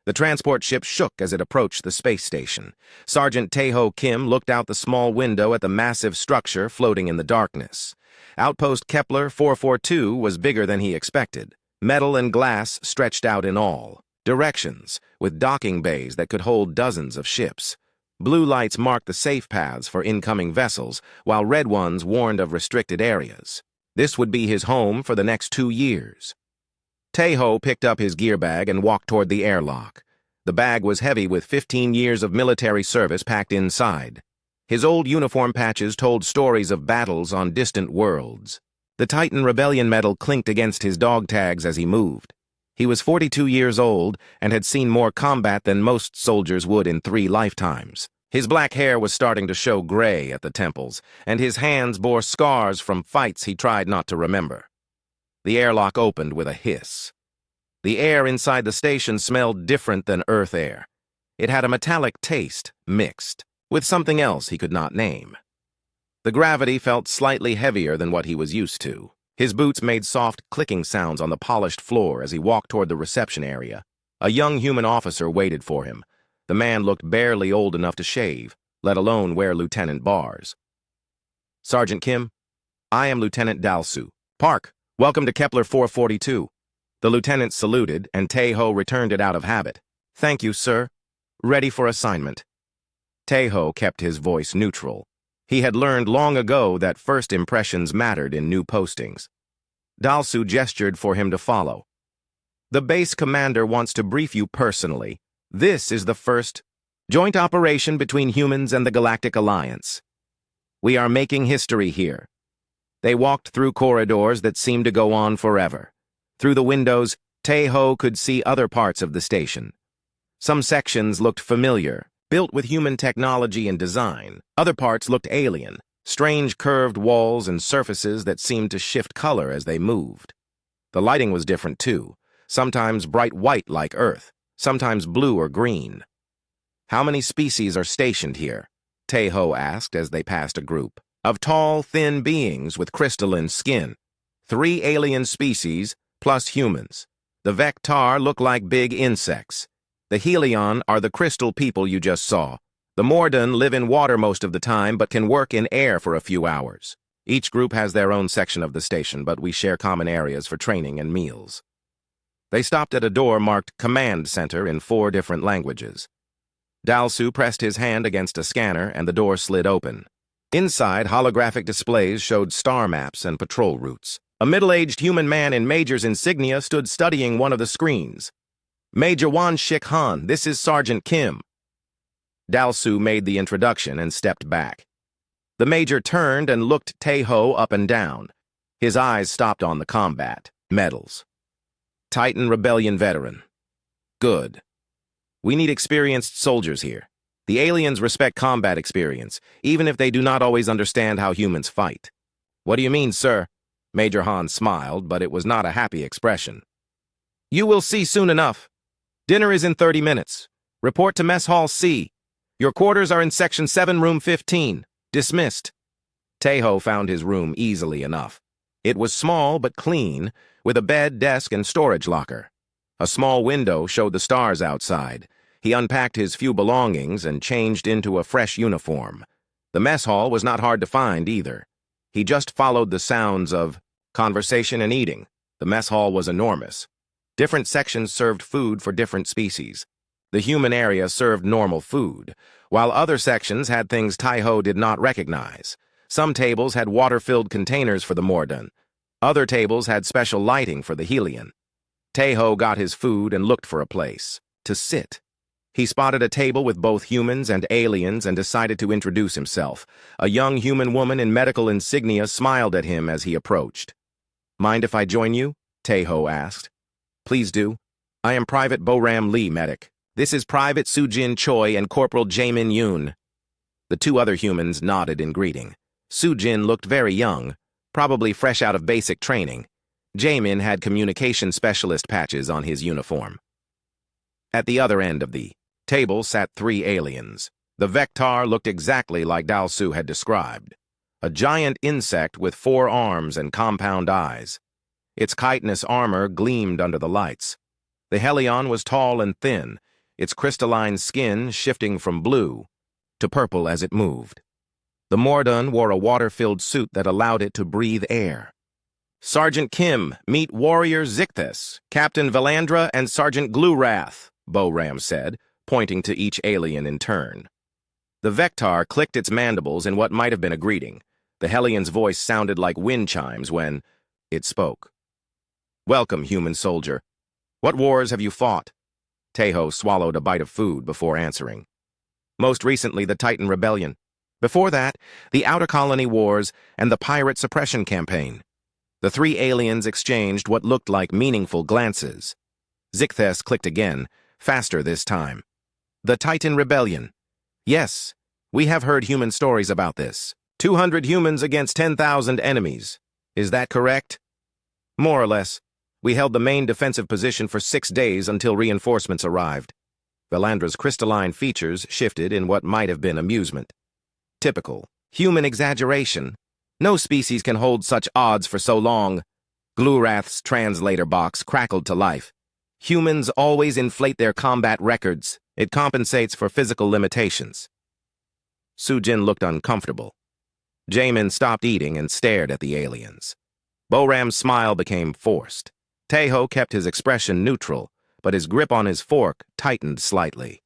The transport ship shook as it approached the space station. Sergeant Tae-ho Kim looked out the small window at the massive structure floating in the darkness. Outpost Kepler 442 was bigger than he expected. Metal and glass stretched out in all directions, with docking bays that could hold dozens of ships. Blue lights marked the safe paths for incoming vessels, while red ones warned of restricted areas. This would be his home for the next 2 years. Tae-ho picked up his gear bag and walked toward the airlock. The bag was heavy with 15 years of military service packed inside. His old uniform patches told stories of battles on distant worlds. The Titan Rebellion medal clinked against his dog tags as he moved. He was 42 years old and had seen more combat than most soldiers would in 3 lifetimes. His black hair was starting to show gray at the temples, and his hands bore scars from fights he tried not to remember. The airlock opened with a hiss. The air inside the station smelled different than Earth air. It had a metallic taste, mixed with something else he could not name. The gravity felt slightly heavier than what he was used to. His boots made soft, clicking sounds on the polished floor as he walked toward the reception area. A young human officer waited for him. The man looked barely old enough to shave, let alone wear lieutenant bars. "Sergeant Kim, I am Lieutenant Dalsu. Park, welcome to Kepler 442. The lieutenant saluted, and Tae-ho returned it out of habit. "Thank you, sir. Ready for assignment." Tae-ho kept his voice neutral. He had learned long ago that first impressions mattered in new postings. Dalsu gestured for him to follow. "The base commander wants to brief you personally. This is the first joint operation between humans and the Galactic Alliance. We are making history here." They walked through corridors that seemed to go on forever. Through the windows, Tae-ho could see other parts of the station. Some sections looked familiar, built with human technology and design. Other parts looked alien, strange curved walls and surfaces that seemed to shift color as they moved. The lighting was different too, sometimes bright white like Earth, sometimes blue or green. "How many species are stationed here?" Tae-ho asked as they passed a group of tall, thin beings with crystalline skin. 3 alien species, plus humans. The Vectar look like big insects. The Helion are the crystal people you just saw. The Morden live in water most of the time but can work in air for a few hours. Each group has their own section of the station, but we share common areas for training and meals. They stopped at a door marked Command Center in 4 different languages. Dalsu pressed his hand against a scanner and the door slid open. Inside, holographic displays showed star maps and patrol routes. A middle-aged human man in Major's insignia stood studying one of the screens. "Major Wan Shik Han, this is Sergeant Kim." Dalsu made the introduction and stepped back. The Major turned and looked Tae-ho up and down. His eyes stopped on the combat medals. "Titan Rebellion veteran. Good. We need experienced soldiers here. The aliens respect combat experience, even if they do not always understand how humans fight." "What do you mean, sir?" Major Han smiled, but it was not a happy expression. "You will see soon enough. Dinner is in 30 minutes. Report to Mess Hall C. Your quarters are in Section 7, Room 15. Dismissed." Tae-ho found his room easily enough. It was small but clean, with a bed, desk, and storage locker. A small window showed the stars outside. He unpacked his few belongings and changed into a fresh uniform. The mess hall was not hard to find either. He just followed the sounds of conversation and eating. The mess hall was enormous. Different sections served food for different species. The human area served normal food, while other sections had things Tae-ho did not recognize. Some tables had water-filled containers for the Morden. Other tables had special lighting for the Helion. Tae-ho got his food and looked for a place to sit. He spotted a table with both humans and aliens and decided to introduce himself. A young human woman in medical insignia smiled at him as he approached. "Mind if I join you?" Tae-ho asked. "Please do. I am Private Boram Lee, medic. This is Private Sujin Choi and Corporal Jaemin Yoon." The 2 other humans nodded in greeting. Sujin looked very young, probably fresh out of basic training. Jaemin had communication specialist patches on his uniform. At the other end of the table sat 3 aliens. The Vectar looked exactly like Dalsu had described. A giant insect with 4 arms and compound eyes. Its chitinous armor gleamed under the lights. The Helion was tall and thin, its crystalline skin shifting from blue to purple as it moved. The Mordun wore a water-filled suit that allowed it to breathe air. "Sergeant Kim, meet Warrior Zichthes, Captain Valandra, and Sergeant Glurath," Bo-Ram said, pointing to each alien in turn. The Vectar clicked its mandibles in what might have been a greeting. The Hellian's voice sounded like wind chimes when it spoke. "Welcome, human soldier. What wars have you fought?" Teho swallowed a bite of food before answering. "Most recently, the Titan Rebellion. Before that, the Outer Colony Wars and the Pirate Suppression Campaign." The three aliens exchanged what looked like meaningful glances. Zichthes clicked again, faster this time. "The Titan Rebellion. Yes, we have heard human stories about this. 200 humans against 10,000 enemies. Is that correct?" "More or less. We held the main defensive position for 6 days until reinforcements arrived." Valandra's crystalline features shifted in what might have been amusement. "Typical. Human exaggeration. No species can hold such odds for so long." Glurath's translator box crackled to life. "Humans always inflate their combat records. It compensates for physical limitations." Sujin looked uncomfortable. Jamin stopped eating and stared at the aliens. Bo-Ram's smile became forced. Teho kept his expression neutral, but his grip on his fork tightened slightly.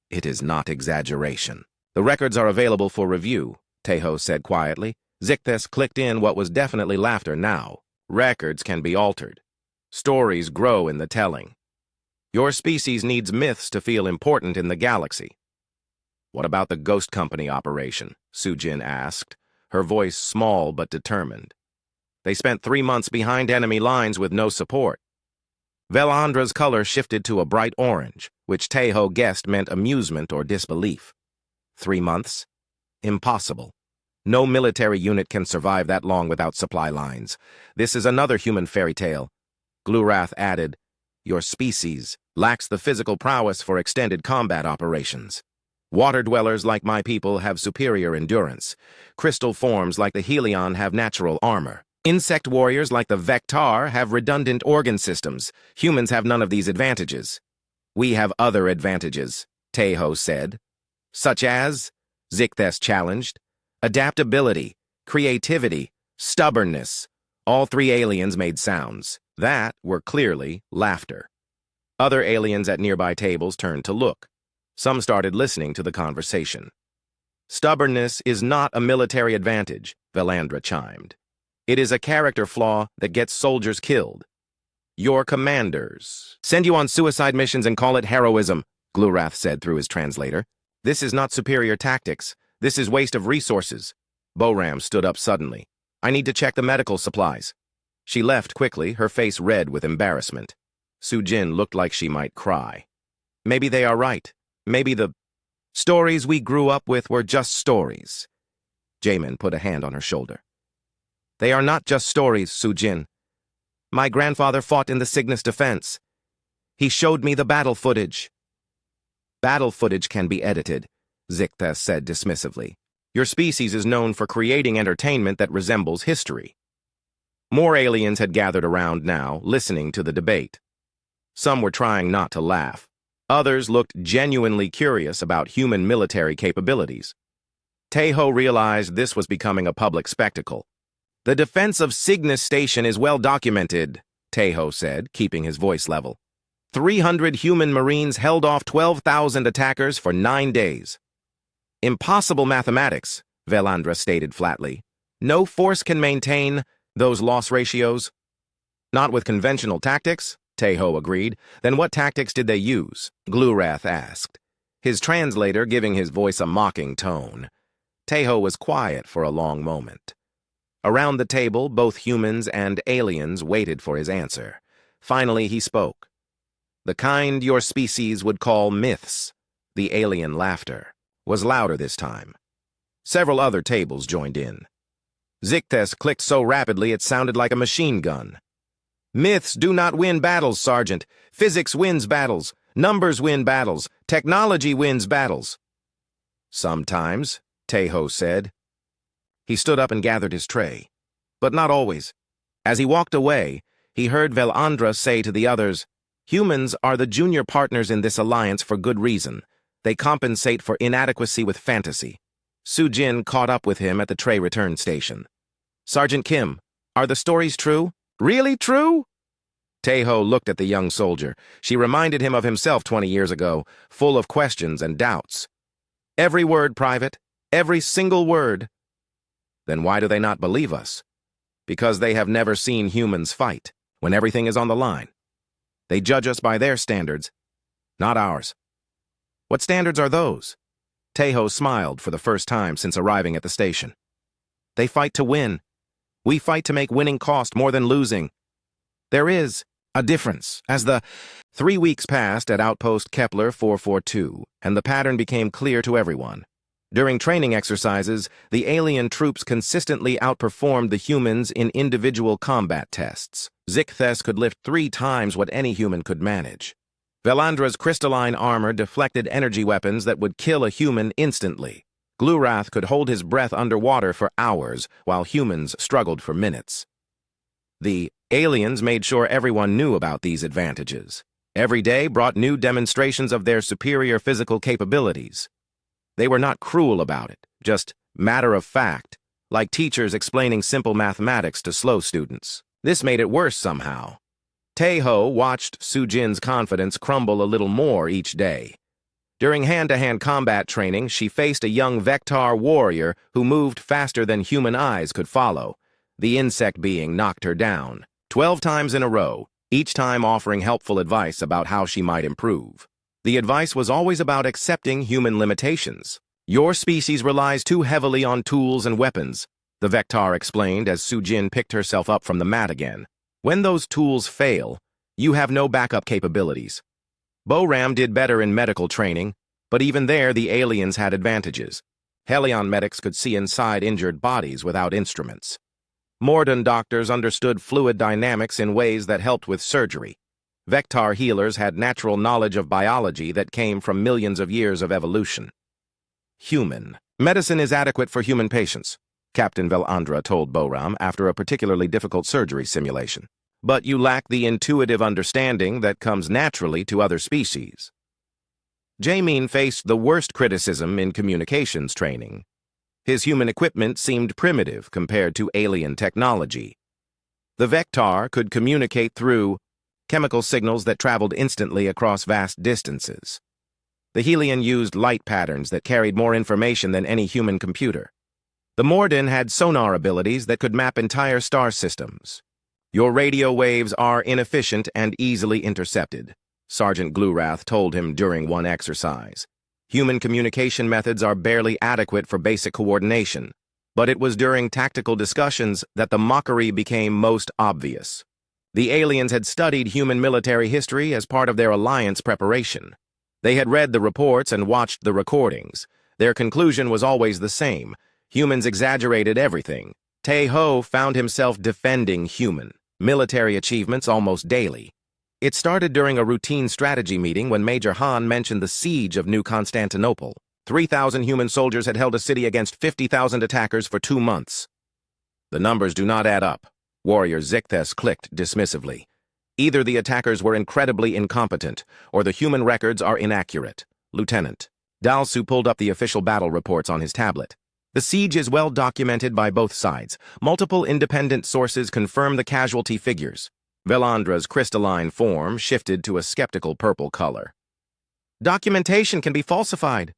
"It is not exaggeration. The records are available for review," Teho said quietly. Zichthes clicked in what was definitely laughter now. "Records can be altered. Stories grow in the telling. Your species needs myths to feel important in the galaxy." "What about the Ghost Company operation?" Sujin asked, her voice small but determined. "They spent 3 months behind enemy lines with no support." Valandra's color shifted to a bright orange, which Teho guessed meant amusement or disbelief. 3 months? Impossible. No military unit can survive that long without supply lines. This is another human fairy tale. Glurath added, "Your species lacks the physical prowess for extended combat operations. Water dwellers like my people have superior endurance. Crystal forms like the Helion have natural armor. Insect warriors like the Vectar have redundant organ systems. Humans have none of these advantages." "We have other advantages," Teho said. "Such as?" Zichthes challenged. "Adaptability, creativity, stubbornness." All three aliens made sounds. That were clearly laughter. Other aliens at nearby tables turned to look. Some started listening to the conversation. "Stubbornness is not a military advantage," Valandra chimed. "It is a character flaw that gets soldiers killed. Your commanders send you on suicide missions and call it heroism," Glurath said through his translator. "This is not superior tactics. This is waste of resources." Bo-Ram stood up suddenly. "I need to check the medical supplies." She left quickly, her face red with embarrassment. Sujin looked like she might cry. "Maybe they are right. Maybe the stories we grew up with were just stories." Jamin put a hand on her shoulder. "They are not just stories, Sujin. My grandfather fought in the Cygnus defense. He showed me the battle footage." "Battle footage can be edited," Zichthes said dismissively. "Your species is known for creating entertainment that resembles history." More aliens had gathered around now, listening to the debate. Some were trying not to laugh. Others looked genuinely curious about human military capabilities. Teho realized this was becoming a public spectacle. "The defense of Cygnus Station is well documented," Teho said, keeping his voice level. 300 human marines held off 12,000 attackers for 9 days. "Impossible mathematics," Valandra stated flatly. "No force can maintain those loss ratios." "Not with conventional tactics," Teho agreed. "Then what tactics did they use?" Glurath asked, his translator giving his voice a mocking tone. Teho was quiet for a long moment. Around the table, both humans and aliens waited for his answer. Finally, he spoke. "The kind your species would call myths." The alien laughter was louder this time. Several other tables joined in. Zichthes clicked so rapidly it sounded like a machine gun. "Myths do not win battles, Sergeant. Physics wins battles. Numbers win battles. Technology wins battles." "Sometimes," Teho said. He stood up and gathered his tray. "But not always." As he walked away, he heard Valandra say to the others, Humans are the junior partners in this alliance for good reason. They compensate for inadequacy with fantasy. Su-jin caught up with him at the tray return station. Sergeant Kim, are the stories true? Really true? Tae-ho looked at the young soldier. She reminded him of himself 20 years ago, full of questions and doubts. Every word, Private. Every single word. Then why do they not believe us? Because they have never seen humans fight, when everything is on the line. They judge us by their standards, not ours. What standards are those? Tae-ho smiled for the first time since arriving at the station. They fight to win. We fight to make winning cost more than losing. There is a difference. As the 3 weeks passed at Outpost Kepler 442, and the pattern became clear to everyone. During training exercises, the alien troops consistently outperformed the humans in individual combat tests. Zichthes could lift 3 times what any human could manage. Velandra's crystalline armor deflected energy weapons that would kill a human instantly. Glurath could hold his breath underwater for hours, while humans struggled for minutes. The aliens made sure everyone knew about these advantages. Every day brought new demonstrations of their superior physical capabilities. They were not cruel about it, just matter of fact, like teachers explaining simple mathematics to slow students. This made it worse somehow. Tae-ho watched Su-jin's confidence crumble a little more each day. During hand-to-hand combat training, she faced a young Vectar warrior who moved faster than human eyes could follow. The insect being knocked her down 12 times in a row, each time offering helpful advice about how she might improve. The advice was always about accepting human limitations. Your species relies too heavily on tools and weapons, the Vectar explained as Su-jin picked herself up from the mat again. When those tools fail, you have no backup capabilities. Boram did better in medical training, but even there the aliens had advantages. Helion medics could see inside injured bodies without instruments. Morden doctors understood fluid dynamics in ways that helped with surgery. Vectar healers had natural knowledge of biology that came from millions of years of evolution. Human. Medicine is adequate for human patients, Captain Velandra told Boram after a particularly difficult surgery simulation. But you lack the intuitive understanding that comes naturally to other species. Jamin faced the worst criticism in communications training. His human equipment seemed primitive compared to alien technology. The Vectar could communicate through chemical signals that traveled instantly across vast distances. The Helion used light patterns that carried more information than any human computer. The Morden had sonar abilities that could map entire star systems. Your radio waves are inefficient and easily intercepted, Sergeant Glurath told him during one exercise. Human communication methods are barely adequate for basic coordination, but it was during tactical discussions that the mockery became most obvious. The aliens had studied human military history as part of their alliance preparation. They had read the reports and watched the recordings. Their conclusion was always the same. Humans exaggerated everything. Tae-ho found himself defending human military achievements almost daily. It started during a routine strategy meeting when Major Han mentioned the siege of New Constantinople. 3,000 human soldiers had held a city against 50,000 attackers for 2 months. The numbers do not add up, Warrior Zichthes clicked dismissively. Either the attackers were incredibly incompetent, or the human records are inaccurate. Lieutenant. Dalsu pulled up the official battle reports on his tablet. The siege is well documented by both sides. Multiple independent sources confirm the casualty figures. Velandra's crystalline form shifted to a skeptical purple color. Documentation can be falsified.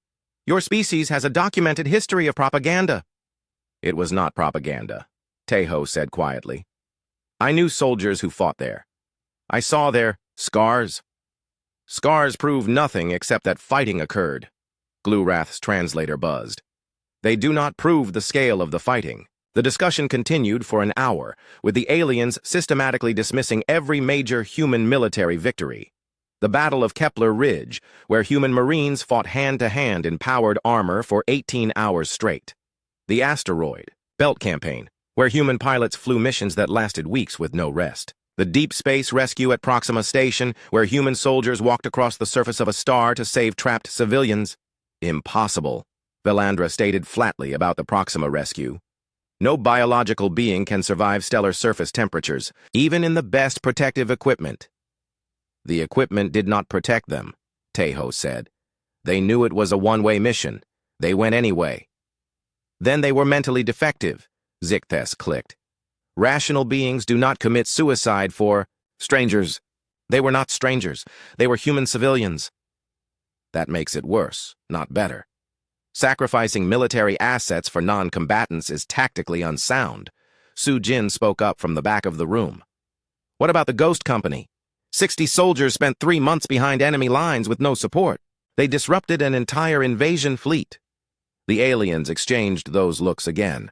Your species has a documented history of propaganda. It was not propaganda, Tae-ho said quietly. I knew soldiers who fought there. I saw their scars. Scars prove nothing except that fighting occurred, Glurath's translator buzzed. They do not prove the scale of the fighting. The discussion continued for an hour, with the aliens systematically dismissing every major human military victory. The Battle of Kepler Ridge, where human marines fought hand-to-hand in powered armor for 18 hours straight. The Asteroid Belt Campaign, where human pilots flew missions that lasted weeks with no rest. The Deep Space Rescue at Proxima Station, where human soldiers walked across the surface of a star to save trapped civilians. Impossible, Velandra stated flatly about the Proxima rescue. No biological being can survive stellar surface temperatures, even in the best protective equipment. The equipment did not protect them, Taeho said. They knew it was a one-way mission. They went anyway. Then they were mentally defective, Zichthes clicked. Rational beings do not commit suicide for strangers. They were not strangers. They were human civilians. That makes it worse, not better. Sacrificing military assets for non-combatants is tactically unsound. Su Jin spoke up from the back of the room. What about the Ghost Company? 60 soldiers spent 3 months behind enemy lines with no support. They disrupted an entire invasion fleet. The aliens exchanged those looks again.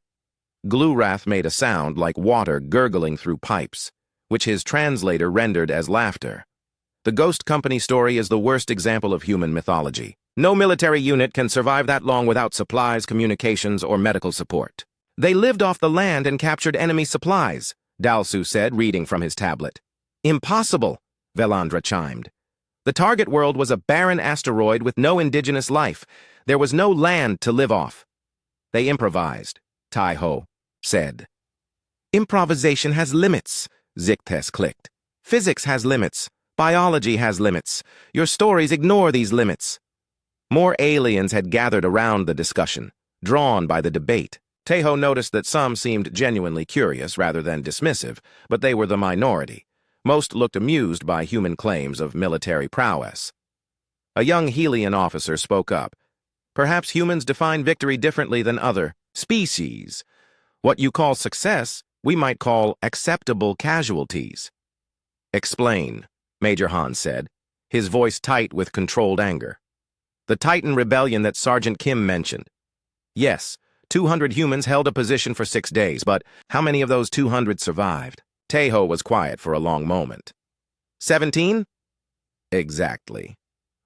Glurath made a sound like water gurgling through pipes, which his translator rendered as laughter. The Ghost Company story is the worst example of human mythology. No military unit can survive that long without supplies, communications, or medical support. They lived off the land and captured enemy supplies, Dalsu said, reading from his tablet. Impossible, Velandra chimed. The target world was a barren asteroid with no indigenous life. There was no land to live off. They improvised, Taeho said. Improvisation has limits, Zichthes clicked. Physics has limits. Biology has limits. Your stories ignore these limits. More aliens had gathered around the discussion, drawn by the debate. Taeho noticed that some seemed genuinely curious rather than dismissive, but they were the minority. Most looked amused by human claims of military prowess. A young Helian officer spoke up. Perhaps humans define victory differently than other species. What you call success, we might call acceptable casualties. Explain, Major Han said, his voice tight with controlled anger. The Titan rebellion that Sergeant Kim mentioned. Yes, 200 humans held a position for 6 days, but how many of those 200 survived? Taeho was quiet for a long moment. 17? Exactly.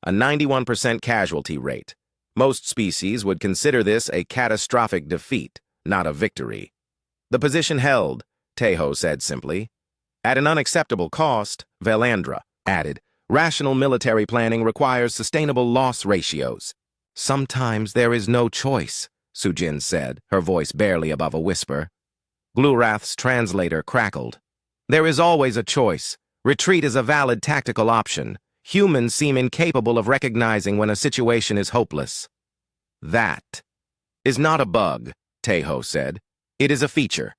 A 91% casualty rate. Most species would consider this a catastrophic defeat, not a victory. The position held, Taeho said simply. At an unacceptable cost, Velandra added. Rational military planning requires sustainable loss ratios. Sometimes there is no choice, Sujin said, her voice barely above a whisper. Glurath's translator crackled. There is always a choice. Retreat is a valid tactical option. Humans seem incapable of recognizing when a situation is hopeless. That is not a bug, Taeho said. It is a feature.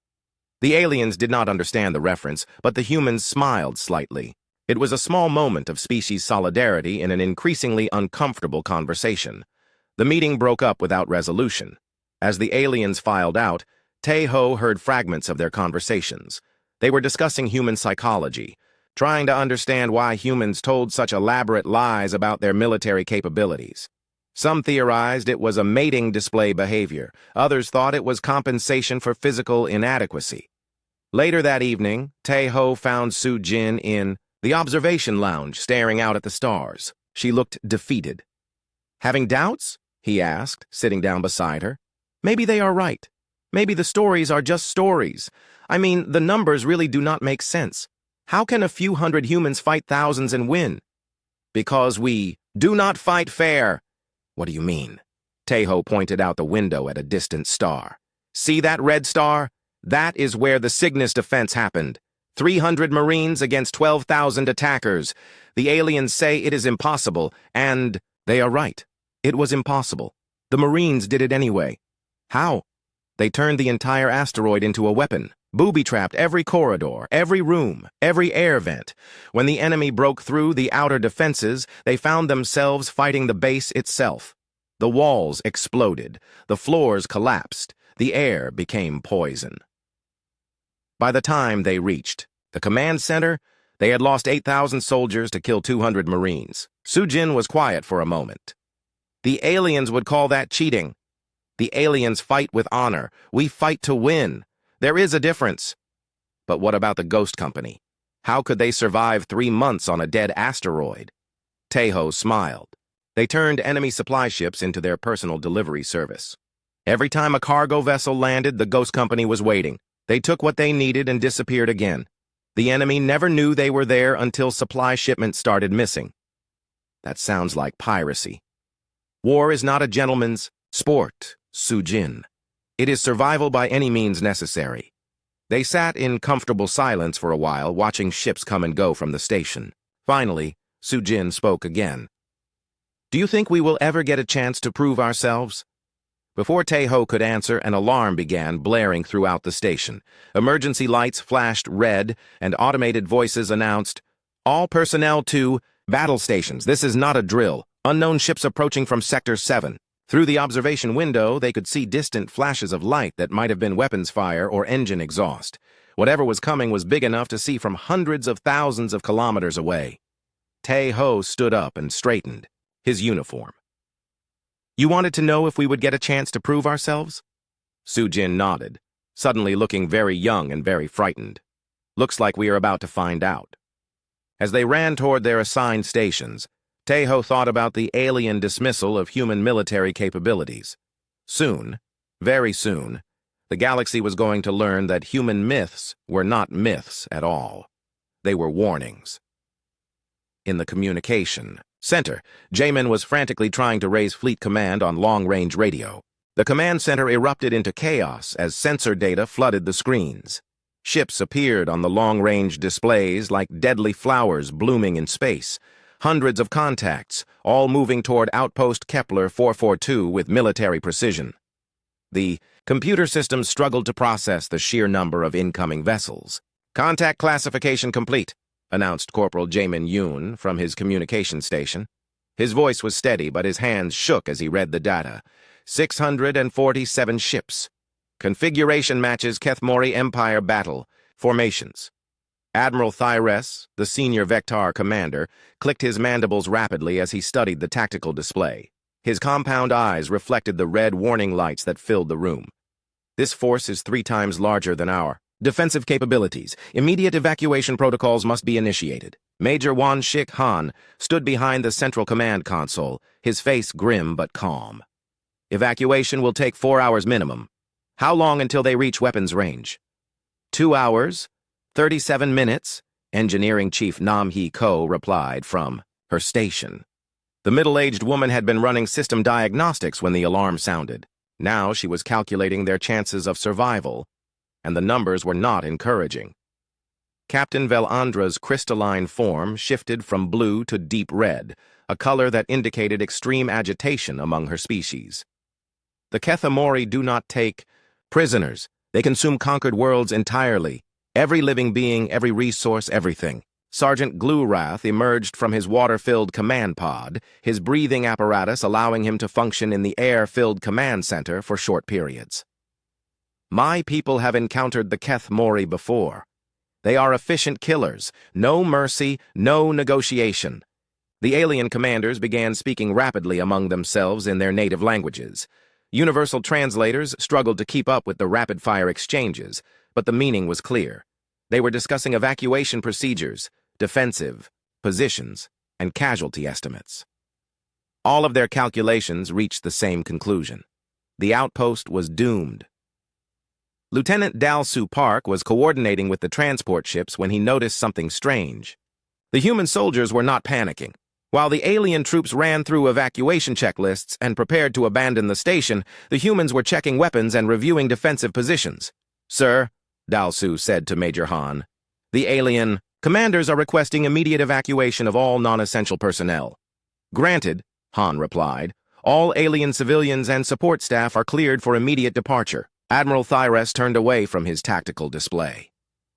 The aliens did not understand the reference, but the humans smiled slightly. It was a small moment of species solidarity in an increasingly uncomfortable conversation. The meeting broke up without resolution. As the aliens filed out, Taeho heard fragments of their conversations. They were discussing human psychology, trying to understand why humans told such elaborate lies about their military capabilities. Some theorized it was a mating display behavior. Others thought it was compensation for physical inadequacy. Later that evening, Taeho found Su Jin in the observation lounge, staring out at the stars. She looked defeated. Having doubts? He asked, sitting down beside her. Maybe they are right. Maybe the stories are just stories. I mean, the numbers really do not make sense. How can a few hundred humans fight thousands and win? Because we do not fight fair. What do you mean? Taeho pointed out the window at a distant star. See that red star? That is where the Cygnus defense happened. 300 Marines against 12,000 attackers. The aliens say it is impossible, and they are right. It was impossible. The Marines did it anyway. How? They turned the entire asteroid into a weapon, booby-trapped every corridor, every room, every air vent. When the enemy broke through the outer defenses, they found themselves fighting the base itself. The walls exploded, the floors collapsed, the air became poison. By the time they reached the command center, they had lost 8,000 soldiers to kill 200 Marines. Sujin was quiet for a moment. The aliens would call that cheating. The aliens fight with honor. We fight to win. There is a difference. But what about the Ghost Company? How could they survive 3 months on a dead asteroid? Taeho smiled. They turned enemy supply ships into their personal delivery service. Every time a cargo vessel landed, the Ghost Company was waiting. They took what they needed and disappeared again. The enemy never knew they were there until supply shipments started missing. That sounds like piracy. War is not a gentleman's sport, Sujin. It is survival by any means necessary. They sat in comfortable silence for a while, watching ships come and go from the station. Finally, Sujin spoke again. Do you think we will ever get a chance to prove ourselves? Before Taeho could answer, an alarm began blaring throughout the station. Emergency lights flashed red, and automated voices announced, "All personnel to battle stations. This is not a drill. Unknown ships approaching from Sector 7. Through the observation window, they could see distant flashes of light that might have been weapons fire or engine exhaust. Whatever was coming was big enough to see from hundreds of thousands of kilometers away." Taeho stood up and straightened, his uniform. You wanted to know if we would get a chance to prove ourselves? Sujin nodded, suddenly looking very young and very frightened. Looks like we are about to find out. As they ran toward their assigned stations, Taeho thought about the alien dismissal of human military capabilities. Soon, very soon, the galaxy was going to learn that human myths were not myths at all. They were warnings. In the communication center, Jamin was frantically trying to raise fleet command on long-range radio. The command center erupted into chaos as sensor data flooded the screens. Ships appeared on the long-range displays like deadly flowers blooming in space. Hundreds of contacts, all moving toward Outpost Kepler 442 with military precision. The computer systems struggled to process the sheer number of incoming vessels. "Contact classification complete," announced Corporal Jamin Yoon from his communication station. His voice was steady, but his hands shook as he read the data. 647 ships. Configuration matches Kethmori Empire battle. Formations. Admiral Thyres, the senior Vectar commander, clicked his mandibles rapidly as he studied the tactical display. His compound eyes reflected the red warning lights that filled the room. This force is 3 times larger than our defensive capabilities. Immediate evacuation protocols must be initiated. Major Wan Shik Han stood behind the central command console, his face grim but calm. Evacuation will take 4 hours minimum. How long until they reach weapons range? 2 hours, 37 minutes, Engineering Chief Nam Hee Ko replied from her station. The middle-aged woman had been running system diagnostics when the alarm sounded. Now she was calculating their chances of survival, and the numbers were not encouraging. Captain Velandra's crystalline form shifted from blue to deep red, a color that indicated extreme agitation among her species. The Kethmori do not take prisoners. They consume conquered worlds entirely. Every living being, every resource, everything. Sergeant Glurath emerged from his water-filled command pod, his breathing apparatus allowing him to function in the air-filled command center for short periods. My people have encountered the Kethmori before. They are efficient killers. No mercy, no negotiation. The alien commanders began speaking rapidly among themselves in their native languages. Universal translators struggled to keep up with the rapid-fire exchanges, but the meaning was clear. They were discussing evacuation procedures, defensive, positions, and casualty estimates. All of their calculations reached the same conclusion. The outpost was doomed. Lieutenant Dalsu Park was coordinating with the transport ships when he noticed something strange. The human soldiers were not panicking. While the alien troops ran through evacuation checklists and prepared to abandon the station, the humans were checking weapons and reviewing defensive positions. "Sir," Dalsu said to Major Han, "the alien commanders are requesting immediate evacuation of all non-essential personnel." "Granted," Han replied. "All alien civilians and support staff are cleared for immediate departure." Admiral Thyres turned away from his tactical display.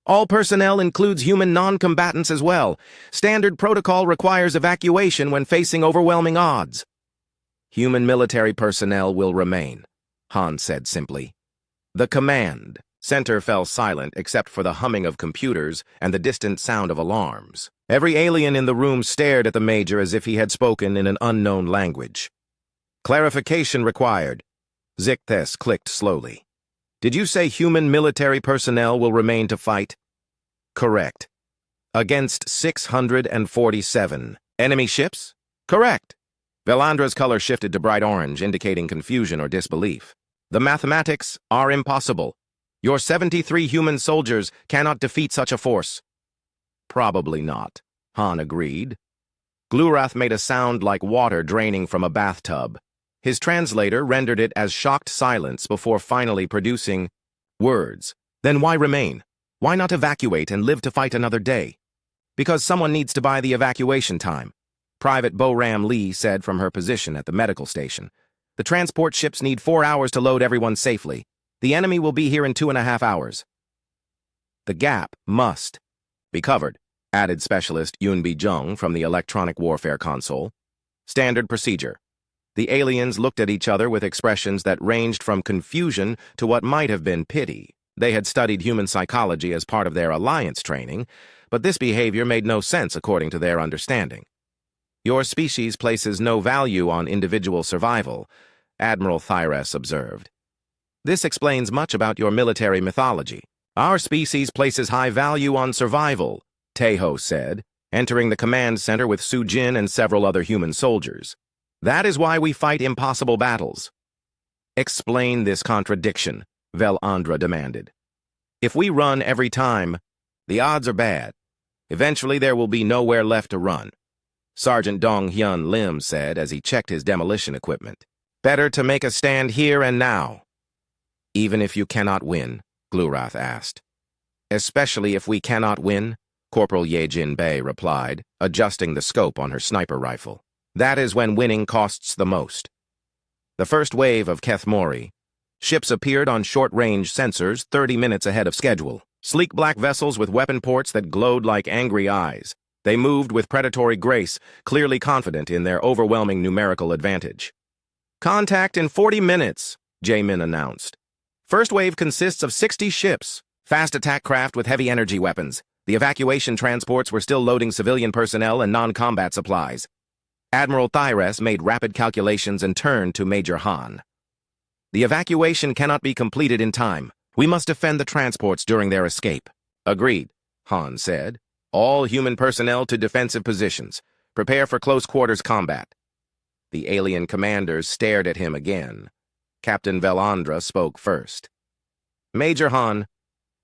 "All personnel includes human non-combatants as well. Standard protocol requires evacuation when facing overwhelming odds." "Human military personnel will remain," Han said simply. The command center fell silent except for the humming of computers and the distant sound of alarms. Every alien in the room stared at the Major as if he had spoken in an unknown language. "Clarification required." Zicthes clicked slowly. "Did you say human military personnel will remain to fight?" "Correct." "Against 647 enemy ships?" "Correct." Velandra's color shifted to bright orange, indicating confusion or disbelief. "The mathematics are impossible. Your 73 human soldiers cannot defeat such a force." "Probably not," Han agreed. Glurath made a sound like water draining from a bathtub. His translator rendered it as shocked silence before finally producing words. "Then why remain? Why not evacuate and live to fight another day?" Because someone needs to buy the evacuation time, Private Boram Lee said from her position at the medical station. The transport ships need 4 hours to load everyone safely. The enemy will be here in 2.5 hours. The gap must be covered, added Specialist Yunbi Jung from the Electronic Warfare Console. Standard procedure. The aliens looked at each other with expressions that ranged from confusion to what might have been pity. They had studied human psychology as part of their alliance training, but this behavior made no sense according to their understanding. Your species places no value on individual survival, Admiral Thyres observed. This explains much about your military mythology. Our species places high value on survival, Taeho said, entering the command center with Su Jin and several other human soldiers. That is why we fight impossible battles. Explain this contradiction, Velandra demanded. If we run every time, the odds are bad. Eventually there will be nowhere left to run, Sergeant Dong Hyun Lim said as he checked his demolition equipment. Better to make a stand here and now. Even if you cannot win, Glurath asked. Especially if we cannot win, Corporal Ye-Jin Bei replied, adjusting the scope on her sniper rifle. That is when winning costs the most. The first wave of Keth Mori. Ships appeared on short-range sensors 30 minutes ahead of schedule. Sleek black vessels with weapon ports that glowed like angry eyes. They moved with predatory grace, clearly confident in their overwhelming numerical advantage. Contact in 40 minutes, Jaemin announced. First wave consists of 60 ships, fast attack craft with heavy energy weapons. The evacuation transports were still loading civilian personnel and non-combat supplies. Admiral Thyres made rapid calculations and turned to Major Han. The evacuation cannot be completed in time. We must defend the transports during their escape. Agreed, Han said. All human personnel to defensive positions. Prepare for close-quarters combat. The alien commanders stared at him again. Captain Velandra spoke first. Major Han,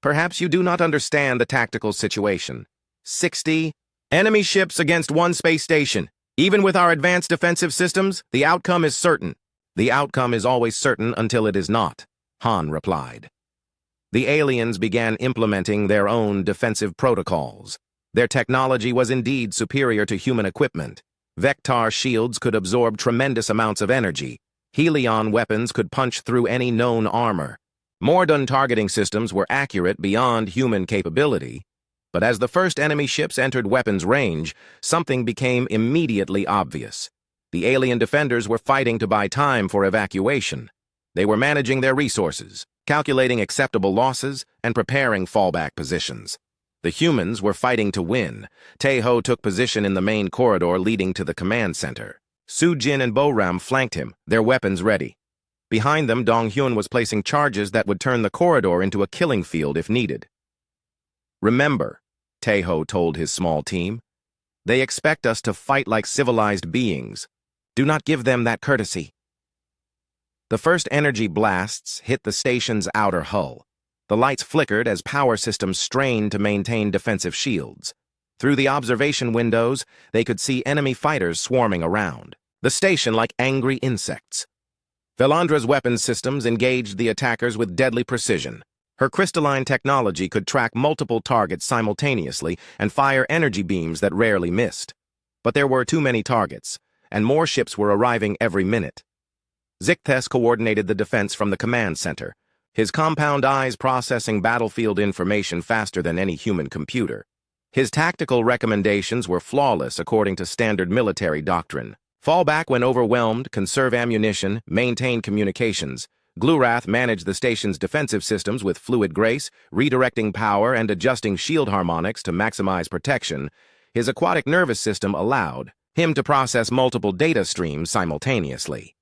perhaps you do not understand the tactical situation. 60 enemy ships against one space station. Even with our advanced defensive systems, the outcome is certain. The outcome is always certain until it is not, Han replied. The aliens began implementing their own defensive protocols. Their technology was indeed superior to human equipment. Vector shields could absorb tremendous amounts of energy. Helion weapons could punch through any known armor. Mordun targeting systems were accurate beyond human capability. But as the first enemy ships entered weapons range, something became immediately obvious. The alien defenders were fighting to buy time for evacuation. They were managing their resources, calculating acceptable losses, and preparing fallback positions. The humans were fighting to win. Taeho took position in the main corridor leading to the command center. Su Jin and Boram flanked him, their weapons ready. Behind them, Dong Hyun was placing charges that would turn the corridor into a killing field if needed. Remember, Taeho told his small team, they expect us to fight like civilized beings. Do not give them that courtesy. The first energy blasts hit the station's outer hull. The lights flickered as power systems strained to maintain defensive shields. Through the observation windows, they could see enemy fighters swarming around the station like angry insects. Velandra's weapons systems engaged the attackers with deadly precision. Her crystalline technology could track multiple targets simultaneously and fire energy beams that rarely missed. But there were too many targets, and more ships were arriving every minute. Zicthes coordinated the defense from the command center, his compound eyes processing battlefield information faster than any human computer. His tactical recommendations were flawless according to standard military doctrine. Fall back when overwhelmed, conserve ammunition, maintain communications. Glurath managed the station's defensive systems with fluid grace, redirecting power and adjusting shield harmonics to maximize protection. His aquatic nervous system allowed him to process multiple data streams simultaneously.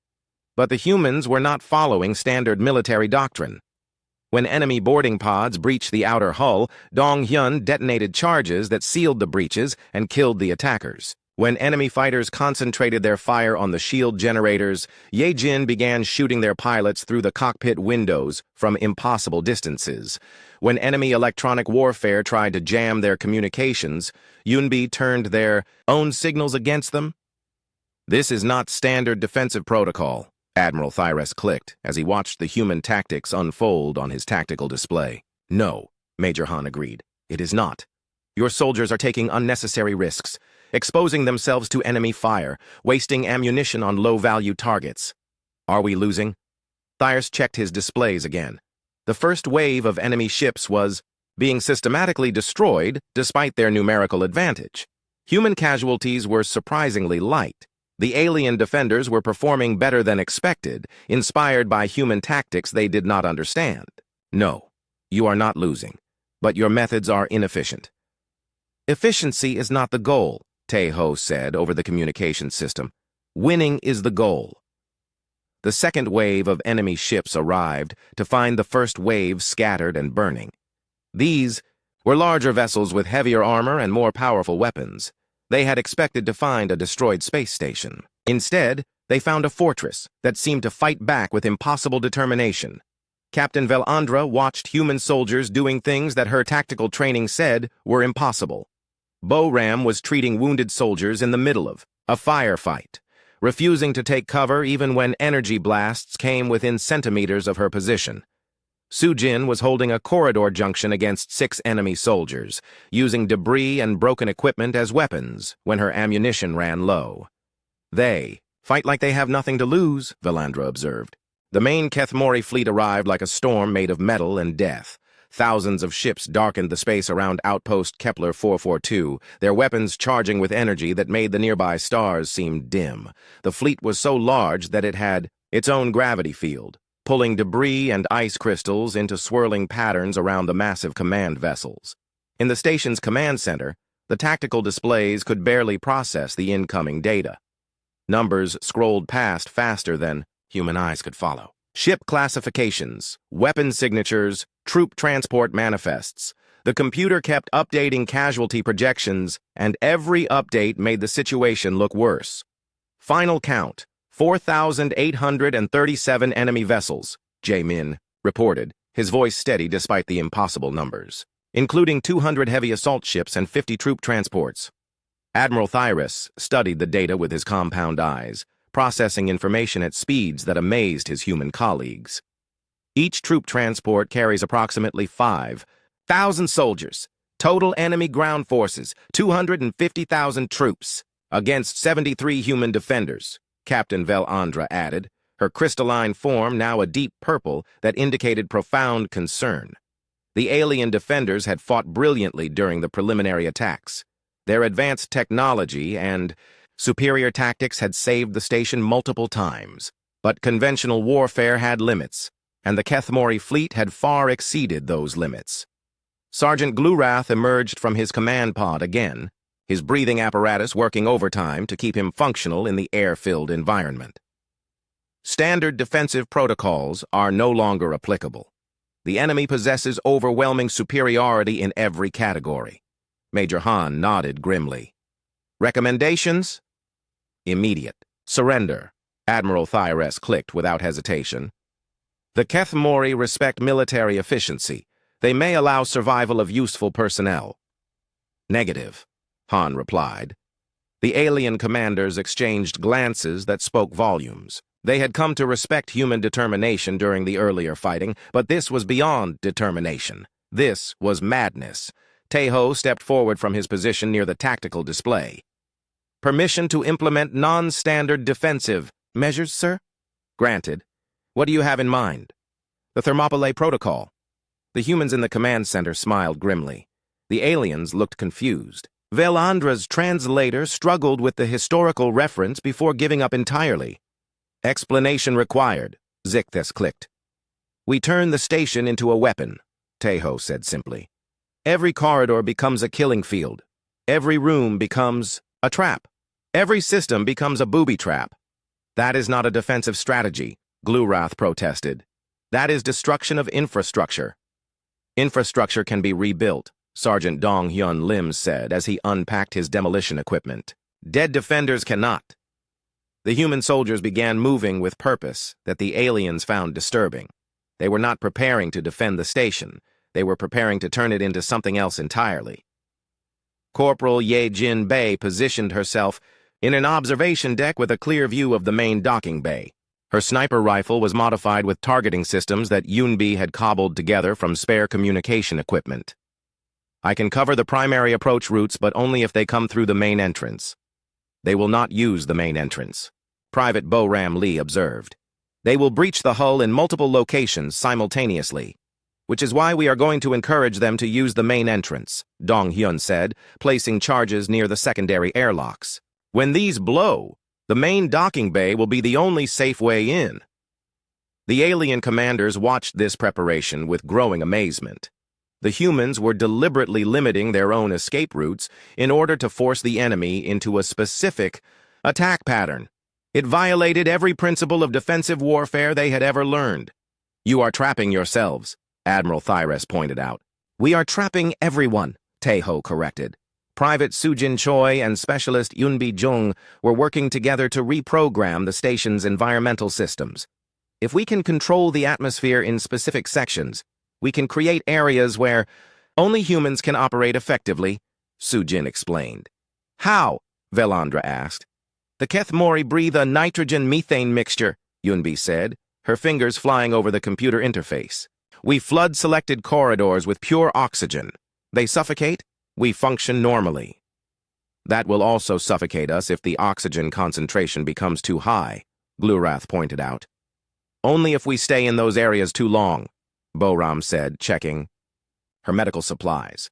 But the humans were not following standard military doctrine. When enemy boarding pods breached the outer hull, Dong Hyun detonated charges that sealed the breaches and killed the attackers. When enemy fighters concentrated their fire on the shield generators, Ye-Jin began shooting their pilots through the cockpit windows from impossible distances. When enemy electronic warfare tried to jam their communications, Yunbi turned their own signals against them. This is not standard defensive protocol, Admiral Thyres clicked as he watched the human tactics unfold on his tactical display. No, Major Han agreed. It is not. Your soldiers are taking unnecessary risks, exposing themselves to enemy fire, wasting ammunition on low-value targets. Are we losing? Thiers checked his displays again. The first wave of enemy ships was being systematically destroyed despite their numerical advantage. Human casualties were surprisingly light. The alien defenders were performing better than expected, inspired by human tactics they did not understand. No, you are not losing, but your methods are inefficient. Efficiency is not the goal, Tae-ho said over the communication system. Winning is the goal. The second wave of enemy ships arrived to find the first wave scattered and burning. These were larger vessels with heavier armor and more powerful weapons. They had expected to find a destroyed space station. Instead, they found a fortress that seemed to fight back with impossible determination. Captain Velandra watched human soldiers doing things that her tactical training said were impossible. Bo-Ram was treating wounded soldiers in the middle of a firefight, refusing to take cover even when energy blasts came within centimeters of her position. Sujin was holding a corridor junction against 6 enemy soldiers, using debris and broken equipment as weapons when her ammunition ran low. They fight like they have nothing to lose, Velandra observed. The main Kethmori fleet arrived like a storm made of metal and death. Thousands of ships darkened the space around outpost Kepler 442, their weapons charging with energy that made the nearby stars seem dim. The fleet was so large that it had its own gravity field, pulling debris and ice crystals into swirling patterns around the massive command vessels. In the station's command center, the tactical displays could barely process the incoming data. Numbers scrolled past faster than human eyes could follow. Ship classifications, weapon signatures, troop transport manifests. The computer kept updating casualty projections, and every update made the situation look worse. Final count, 4,837 enemy vessels, Jae-min reported, his voice steady despite the impossible numbers, including 200 heavy assault ships and 50 troop transports. Admiral Thiers studied the data with his compound eyes, processing information at speeds that amazed his human colleagues. Each troop transport carries approximately 5,000 soldiers. Total enemy ground forces, 250,000 troops, against 73 human defenders, Captain Velandra added, her crystalline form now a deep purple that indicated profound concern. The alien defenders had fought brilliantly during the preliminary attacks. Their advanced technology and superior tactics had saved the station multiple times, but conventional warfare had limits, and the Kethmori fleet had far exceeded those limits. Sergeant Glurath emerged from his command pod again, his breathing apparatus working overtime to keep him functional in the air-filled environment. Standard defensive protocols are no longer applicable. The enemy possesses overwhelming superiority in every category. Major Han nodded grimly. Recommendations? Immediate. Surrender. Admiral Thiers clicked without hesitation. The Kethmori respect military efficiency. They may allow survival of useful personnel. Negative, Han replied. The alien commanders exchanged glances that spoke volumes. They had come to respect human determination during the earlier fighting, but this was beyond determination. This was madness. Tae-ho stepped forward from his position near the tactical display. Permission to implement non-standard defensive measures, sir? Granted. What do you have in mind? The Thermopylae Protocol. The humans in the command center smiled grimly. The aliens looked confused. Velandra's translator struggled with the historical reference before giving up entirely. Explanation required, Zichthes clicked. We turn the station into a weapon, Tae-ho said simply. Every corridor becomes a killing field. Every room becomes a trap. Every system becomes a booby trap. That is not a defensive strategy, Glurath protested. That is destruction of infrastructure. Infrastructure can be rebuilt, Sergeant Dong Hyun Lim said as he unpacked his demolition equipment. Dead defenders cannot. The human soldiers began moving with purpose that the aliens found disturbing. They were not preparing to defend the station. They were preparing to turn it into something else entirely. Corporal Ye Jin Bei positioned herself in an observation deck with a clear view of the main docking bay. Her sniper rifle was modified with targeting systems that Yunbi had cobbled together from spare communication equipment. I can cover the primary approach routes, but only if they come through the main entrance. They will not use the main entrance, Private Bo-Ram Lee observed. They will breach the hull in multiple locations simultaneously, which is why we are going to encourage them to use the main entrance, Dong Hyun said, placing charges near the secondary airlocks. When these blow, the main docking bay will be the only safe way in. The alien commanders watched this preparation with growing amazement. The humans were deliberately limiting their own escape routes in order to force the enemy into a specific attack pattern. It violated every principle of defensive warfare they had ever learned. You are trapping yourselves, Admiral Thyres pointed out. We are trapping everyone, Tae-ho corrected. Private Sujin Choi and Specialist Yunbi Jung were working together to reprogram the station's environmental systems. If we can control the atmosphere in specific sections, we can create areas where only humans can operate effectively, Sujin explained. How? Velandra asked. The Kethmori breathe a nitrogen-methane mixture, Yunbi said, her fingers flying over the computer interface. We flood selected corridors with pure oxygen. They suffocate, we function normally. That will also suffocate us if the oxygen concentration becomes too high, Glurath pointed out. Only if we stay in those areas too long, Bo-Ram said, checking her medical supplies.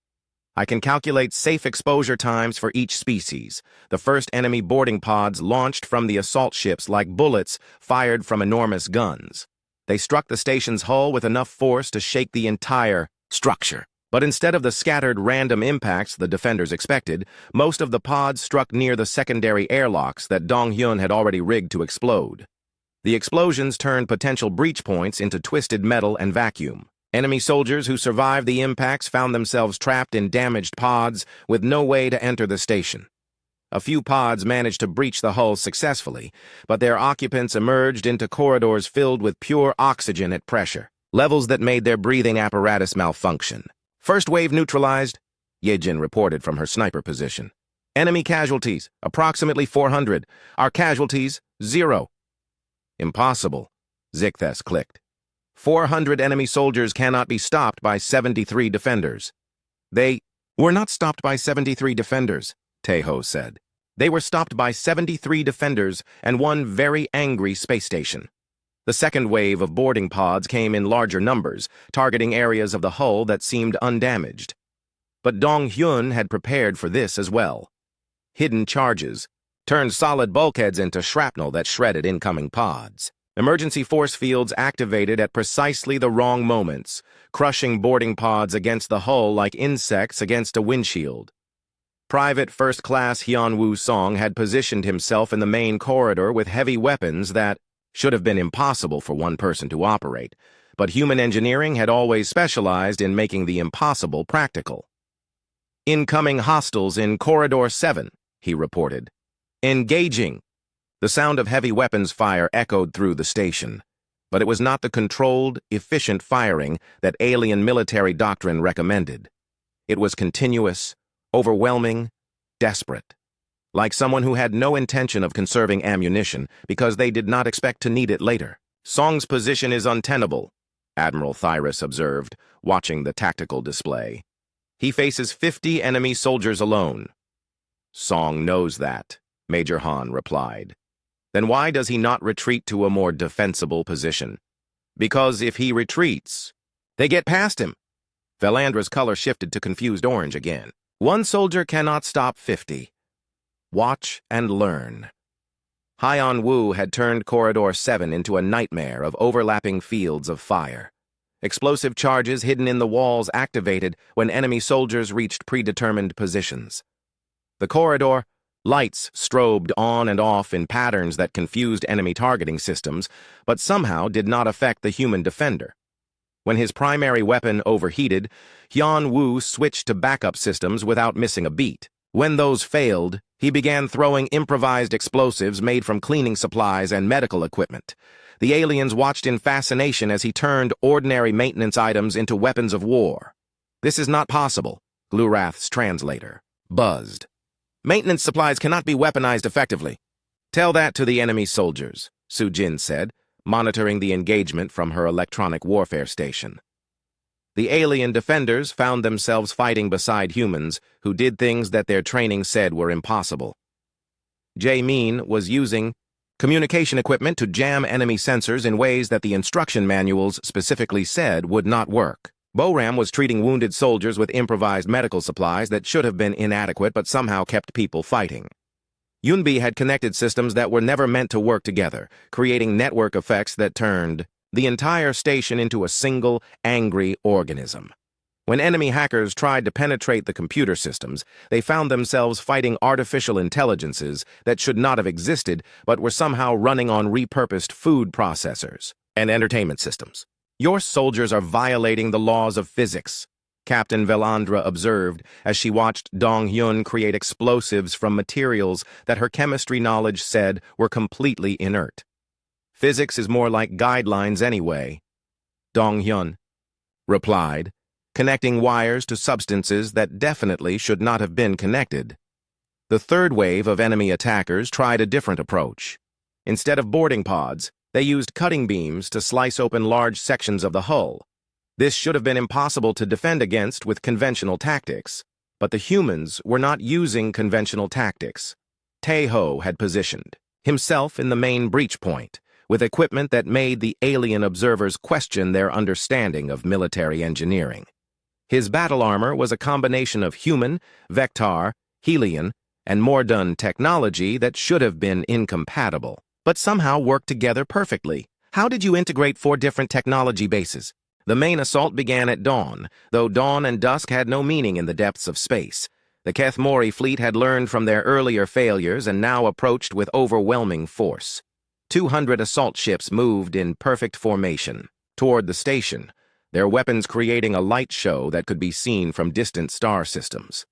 I can calculate safe exposure times for each species. The first enemy boarding pods launched from the assault ships like bullets fired from enormous guns. They struck the station's hull with enough force to shake the entire structure. But instead of the scattered random impacts the defenders expected, most of the pods struck near the secondary airlocks that Dong-hyun had already rigged to explode. The explosions turned potential breach points into twisted metal and vacuum. Enemy soldiers who survived the impacts found themselves trapped in damaged pods with no way to enter the station. A few pods managed to breach the hull successfully, but their occupants emerged into corridors filled with pure oxygen at pressure, levels that made their breathing apparatus malfunction. First wave neutralized, Yejin reported from her sniper position. Enemy casualties, approximately 400. Our casualties, 0. Impossible, Zicthes clicked. 400 enemy soldiers cannot be stopped by 73 defenders. They were not stopped by 73 defenders, Tae-ho said. They were stopped by 73 defenders and one very angry space station. The second wave of boarding pods came in larger numbers, targeting areas of the hull that seemed undamaged. But Dong-hyun had prepared for this as well. Hidden charges turned solid bulkheads into shrapnel that shredded incoming pods. Emergency force fields activated at precisely the wrong moments, crushing boarding pods against the hull like insects against a windshield. Private First Class Hyun-woo Song had positioned himself in the main corridor with heavy weapons that should have been impossible for one person to operate, but human engineering had always specialized in making the impossible practical. Incoming hostiles in Corridor 7, he reported. Engaging. The sound of heavy weapons fire echoed through the station, but it was not the controlled, efficient firing that alien military doctrine recommended. It was continuous, overwhelming, desperate, like someone who had no intention of conserving ammunition because they did not expect to need it later. Song's position is untenable, Admiral Thyres observed, watching the tactical display. He faces 50 enemy soldiers alone. Song knows that, Major Han replied. Then why does he not retreat to a more defensible position? Because if he retreats, they get past him. Velandra's color shifted to confused orange again. One soldier cannot stop 50. Watch and learn. Hyun-woo had turned Corridor 7 into a nightmare of overlapping fields of fire. Explosive charges hidden in the walls activated when enemy soldiers reached predetermined positions. The corridor, lights strobed on and off in patterns that confused enemy targeting systems, but somehow did not affect the human defender. When his primary weapon overheated, Hyun-woo switched to backup systems without missing a beat. When those failed, he began throwing improvised explosives made from cleaning supplies and medical equipment. The aliens watched in fascination as he turned ordinary maintenance items into weapons of war. This is not possible, Glurath's translator buzzed. Maintenance supplies cannot be weaponized effectively. Tell that to the enemy soldiers, Sujin said, monitoring the engagement from her electronic warfare station. The alien defenders found themselves fighting beside humans who did things that their training said were impossible. Jae-min was using communication equipment to jam enemy sensors in ways that the instruction manuals specifically said would not work. Boram was treating wounded soldiers with improvised medical supplies that should have been inadequate but somehow kept people fighting. Yunbi had connected systems that were never meant to work together, creating network effects that turned the entire station into a single, angry organism. When enemy hackers tried to penetrate the computer systems, they found themselves fighting artificial intelligences that should not have existed but were somehow running on repurposed food processors and entertainment systems. Your soldiers are violating the laws of physics, Captain Velandra observed as she watched Dong-hyun create explosives from materials that her chemistry knowledge said were completely inert. Physics is more like guidelines anyway, Dong-hyun replied, connecting wires to substances that definitely should not have been connected. The third wave of enemy attackers tried a different approach. Instead of boarding pods, they used cutting beams to slice open large sections of the hull. This should have been impossible to defend against with conventional tactics, but the humans were not using conventional tactics. Tae-ho had positioned himself in the main breach point, with equipment that made the alien observers question their understanding of military engineering. His battle armor was a combination of human, Vectar, Helion, and Mordun technology that should have been incompatible, but somehow worked together perfectly. How did you integrate 4 different technology bases? The main assault began at dawn, though dawn and dusk had no meaning in the depths of space. The Keth Mori fleet had learned from their earlier failures and now approached with overwhelming force. 200 assault ships moved in perfect formation toward the station, their weapons creating a light show that could be seen from distant star systems.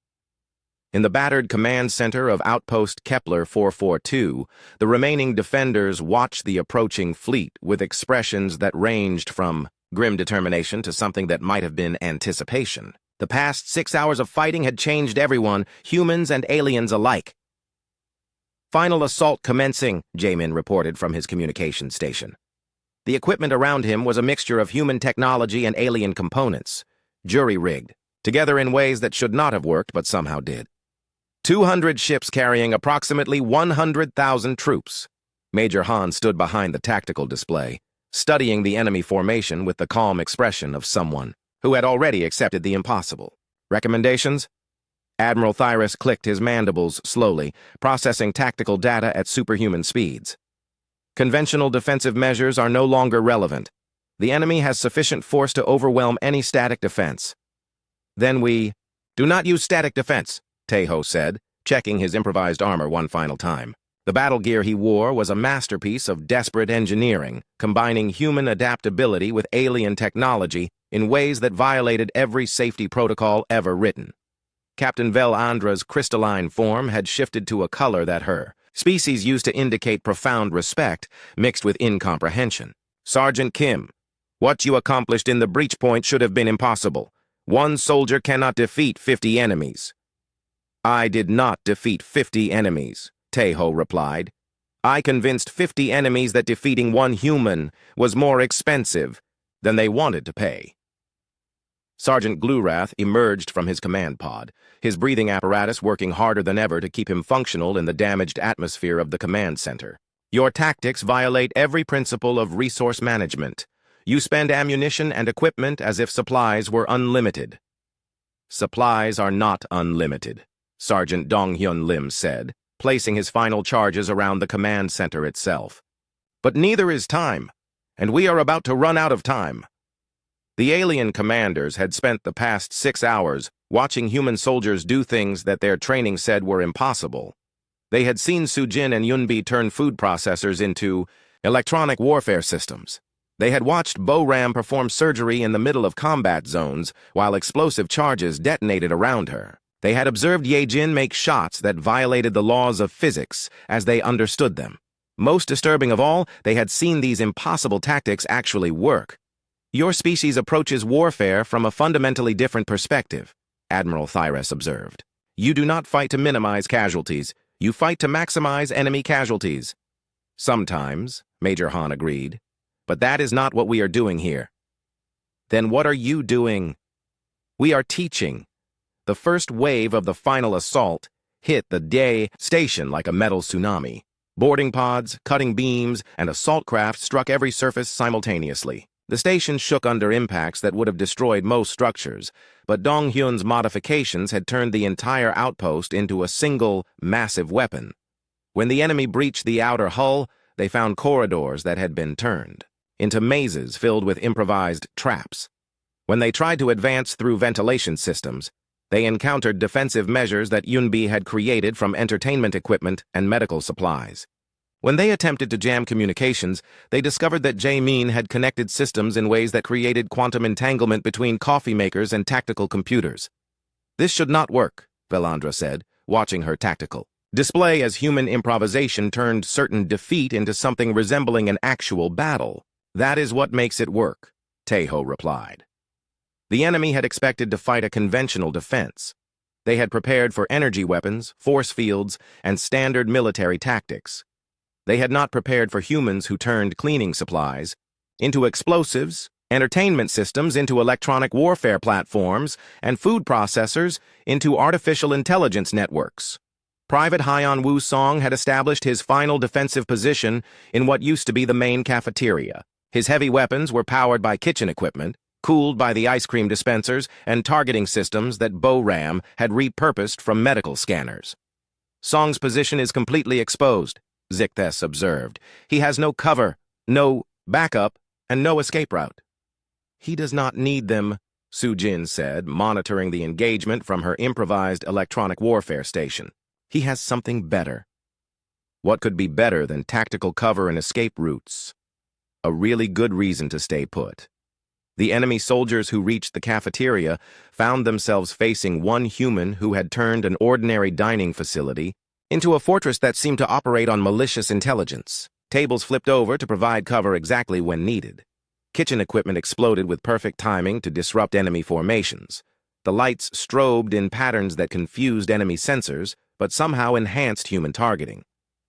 In the battered command center of Outpost Kepler 442, the remaining defenders watched the approaching fleet with expressions that ranged from grim determination to something that might have been anticipation. The past 6 hours of fighting had changed everyone, humans and aliens alike. Final assault commencing, Jae-min reported from his communication station. The equipment around him was a mixture of human technology and alien components, jury-rigged, together in ways that should not have worked but somehow did. 200 ships carrying approximately 100,000 troops. Major Han stood behind the tactical display, studying the enemy formation with the calm expression of someone who had already accepted the impossible. Recommendations? Admiral Thyrus clicked his mandibles slowly, processing tactical data at superhuman speeds. Conventional defensive measures are no longer relevant. The enemy has sufficient force to overwhelm any static defense. Then we do not use static defense, Tae-ho said, checking his improvised armor one final time. The battle gear he wore was a masterpiece of desperate engineering, combining human adaptability with alien technology in ways that violated every safety protocol ever written. Captain Velandra's crystalline form had shifted to a color that her species used to indicate profound respect mixed with incomprehension. Sergeant Kim, what you accomplished in the breach point should have been impossible. 1 soldier cannot defeat 50 enemies. I did not defeat 50 enemies, Tae-ho replied. I convinced 50 enemies that defeating 1 human was more expensive than they wanted to pay. Sergeant Glurath emerged from his command pod, his breathing apparatus working harder than ever to keep him functional in the damaged atmosphere of the command center. Your tactics violate every principle of resource management. You spend ammunition and equipment as if supplies were unlimited. Supplies are not unlimited, Sergeant Dong-hyun Lim said, placing his final charges around the command center itself. But neither is time, and we are about to run out of time. The alien commanders had spent the past 6 hours watching human soldiers do things that their training said were impossible. They had seen Sujin and Yunbi turn food processors into electronic warfare systems. They had watched Boram perform surgery in the middle of combat zones while explosive charges detonated around her. They had observed Ye-jin make shots that violated the laws of physics as they understood them. Most disturbing of all, they had seen these impossible tactics actually work. Your species approaches warfare from a fundamentally different perspective, Admiral Thyrus observed. You do not fight to minimize casualties. You fight to maximize enemy casualties. Sometimes, Major Han agreed, but that is not what we are doing here. Then what are you doing? We are teaching. The first wave of the final assault hit the day station like a metal tsunami. Boarding pods, cutting beams, and assault craft struck every surface simultaneously. The station shook under impacts that would have destroyed most structures, but Dong Hyun's modifications had turned the entire outpost into a single, massive weapon. When the enemy breached the outer hull, they found corridors that had been turned into mazes filled with improvised traps. When they tried to advance through ventilation systems, they encountered defensive measures that Yunbi had created from entertainment equipment and medical supplies. When they attempted to jam communications, they discovered that Jae-min had connected systems in ways that created quantum entanglement between coffee makers and tactical computers. This should not work, Velandra said, watching her tactical display as human improvisation turned certain defeat into something resembling an actual battle. That is what makes it work, Taeho replied. The enemy had expected to fight a conventional defense. They had prepared for energy weapons, force fields, and standard military tactics. They had not prepared for humans who turned cleaning supplies into explosives, entertainment systems into electronic warfare platforms, and food processors into artificial intelligence networks. Private Hyeon Woo Song had established his final defensive position in what used to be the main cafeteria. His heavy weapons were powered by kitchen equipment, cooled by the ice cream dispensers and targeting systems that Bo Ram had repurposed from medical scanners. Song's position is completely exposed, Zicthes observed. He has no cover, no backup, and no escape route. He does not need them, Su Jin said, monitoring the engagement from her improvised electronic warfare station. He has something better. What could be better than tactical cover and escape routes? A really good reason to stay put. The enemy soldiers who reached the cafeteria found themselves facing one human who had turned an ordinary dining facility into a fortress that seemed to operate on malicious intelligence. Tables flipped over to provide cover exactly when needed. Kitchen equipment exploded with perfect timing to disrupt enemy formations. The lights strobed in patterns that confused enemy sensors, but somehow enhanced human targeting.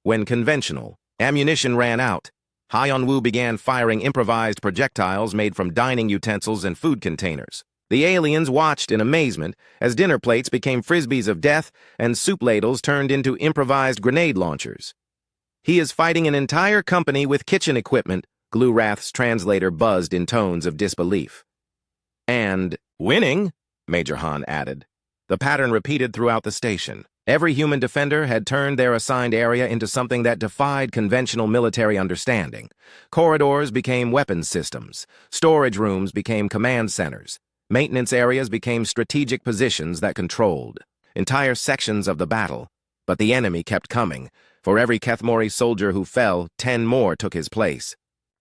When conventional ammunition ran out, Hyeon-woo began firing improvised projectiles made from dining utensils and food containers. The aliens watched in amazement as dinner plates became frisbees of death and soup ladles turned into improvised grenade launchers. He is fighting an entire company with kitchen equipment, Glurath's translator buzzed in tones of disbelief. And winning, Major Han added. The pattern repeated throughout the station. Every human defender had turned their assigned area into something that defied conventional military understanding. Corridors became weapons systems. Storage rooms became command centers. Maintenance areas became strategic positions that controlled entire sections of the battle. But the enemy kept coming. For every Kethmori soldier who fell, 10 more took his place.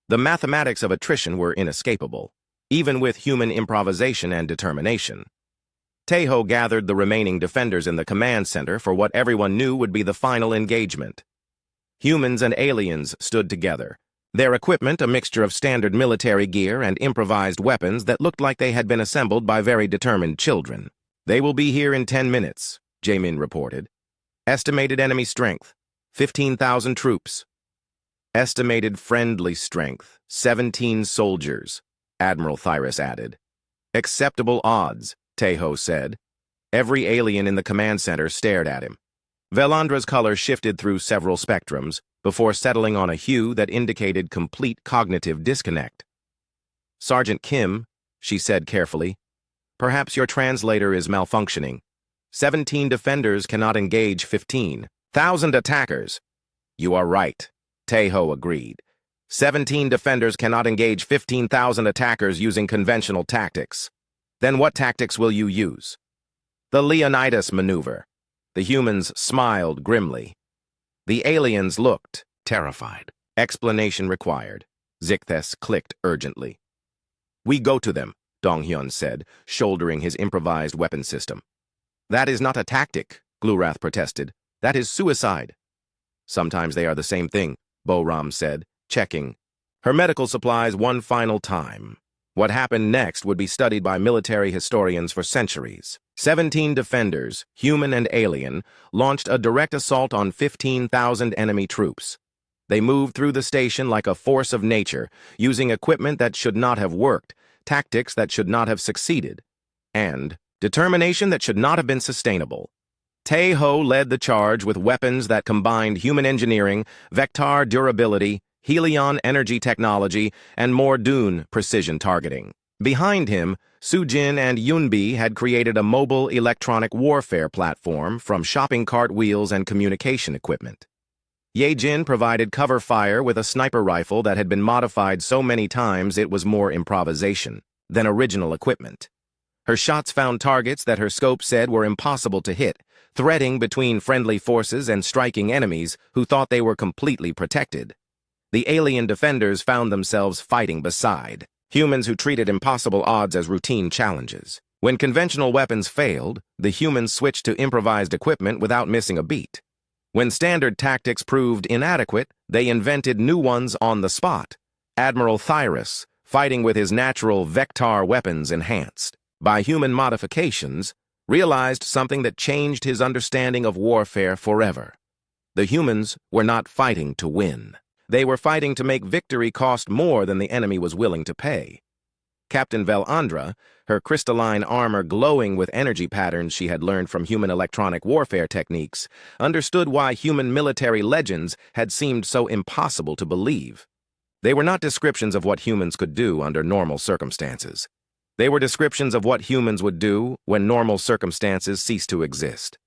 The mathematics of attrition were inescapable, even with human improvisation and determination. Taeho gathered the remaining defenders in the command center for what everyone knew would be the final engagement. Humans and aliens stood together. Their equipment a mixture of standard military gear and improvised weapons that looked like they had been assembled by very determined children. They will be here in 10 minutes, Jae-min reported. Estimated enemy strength, 15,000 troops. Estimated friendly strength, 17 soldiers, Admiral Thyrus added. Acceptable odds, Taeho said. Every alien in the command center stared at him. Velandra's color shifted through several spectrums before settling on a hue that indicated complete cognitive disconnect. Sergeant Kim, she said carefully, perhaps your translator is malfunctioning. 17 defenders cannot engage 15,000 attackers. You are right, Taeho agreed. 17 defenders cannot engage 15,000 attackers using conventional tactics. Then what tactics will you use? The Leonidas maneuver. The humans smiled grimly. The aliens looked terrified. Explanation required. Zicthes clicked urgently. We go to them, Dong-hyun said, shouldering his improvised weapon system. That is not a tactic, Glurath protested. That is suicide. Sometimes they are the same thing, Bo-ram said, checking her medical supplies one final time. What happened next would be studied by military historians for centuries. 17 defenders, human and alien, launched a direct assault on 15,000 enemy troops. They moved through the station like a force of nature, using equipment that should not have worked, tactics that should not have succeeded, and determination that should not have been sustainable. Tae-ho led the charge with weapons that combined human engineering, vector durability, helion energy technology, and more Dune precision targeting. Behind him, Sujin and Yunbi had created a mobile electronic warfare platform from shopping cart wheels and communication equipment. Ye-jin provided cover fire with a sniper rifle that had been modified so many times it was more improvisation than original equipment. Her shots found targets that her scope said were impossible to hit, threading between friendly forces and striking enemies who thought they were completely protected. The alien defenders found themselves fighting beside humans who treated impossible odds as routine challenges. When conventional weapons failed, the humans switched to improvised equipment without missing a beat. When standard tactics proved inadequate, they invented new ones on the spot. Admiral Thyrus, fighting with his natural vector weapons enhanced by human modifications, realized something that changed his understanding of warfare forever. The humans were not fighting to win. They were fighting to make victory cost more than the enemy was willing to pay. Captain Velandra, her crystalline armor glowing with energy patterns she had learned from human electronic warfare techniques, understood why human military legends had seemed so impossible to believe. They were not descriptions of what humans could do under normal circumstances. They were descriptions of what humans would do when normal circumstances ceased to exist.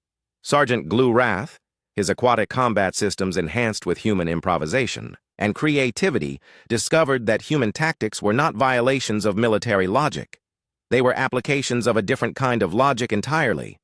Sergeant Glue Wrath, his aquatic combat systems enhanced with human improvisation and creativity, discovered that human tactics were not violations of military logic. They were applications of a different kind of logic entirely,